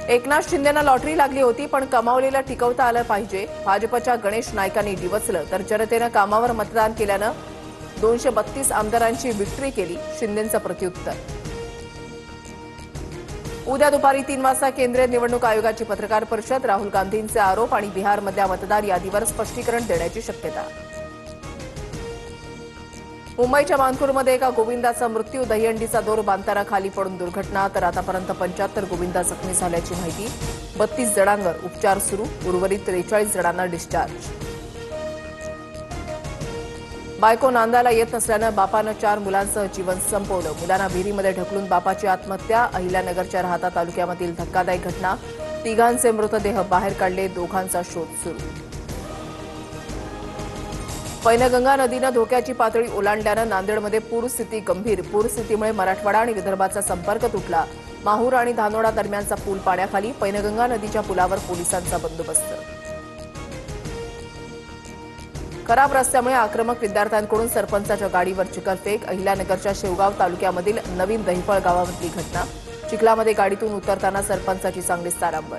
Eknath शिंदेंना lottery लागली होती, पण कमावलेलं टिकवता आलं पाहिजे. भाजपच्या गणेश नाईकांनी डिवचलं तर जनतेनं कामावर मतदान केल्यानं 232 आमदारांची विक्ट्री केली. शिंदेंचं प्रत्युत्तर. उद्या दुपारी 3 वाजता केंद्रीय निवडणूक आयोगाची पत्रकार परिषद. राहुल गांधींचे आरोप आणि बिहारमधल्या मतदार यादीवर स्पष्टीकरण देण्याची शक्यता. मुंबईच्या मानखुर्दमध्ये एका गोविंदाचा मृत्यू. दहीहंडीचा दोर बांधताना खाली पडून दुर्घटना. तर आतापर्यंत 75 गोविंदा जखमी झाल्याची माहिती. 32 जणांवर उपचार सुरू. उर्वरित 43 जणांना डिस्चार्ज. बायको नांदायला येत नसल्यानं बापानं 4 मुलांसह जीवन संपवलं. मुलांना विहिरीमध्ये ढकलून बापाची आत्महत्या. अहिल्यानगरच्या राहाता तालुक्यामधील धक्कादायक घटना. तिघांचे मृतदेह बाहेर काढले. दोघांचा शोध सुरू. पैनगंगा नदीनं धोक्याची पातळी ओलांडल्यानं नांदेडमध्ये पूरस्थिती गंभीर. पूरस्थितीमुळे मराठवाडा आणि विदर्भाचा संपर्क तुटला. माहूर आणि धानोडा दरम्यानचा पूल पाण्याखाली. पैनगंगा नदीच्या पुलावर पोलिसांचा बंदोबस्त. खराब रस्त्यामुळे आक्रमक विद्यार्थ्यांकडून सरपंचाच्या गाडीवर चिखलफेक. अहिल्यानगरच्या शेवगाव तालुक्यामधील नवीन दहिफळ गावामधली घटना. चिखलामध्ये गाडीतून उतरताना सरपंचाची चांगलीच तारांबळ.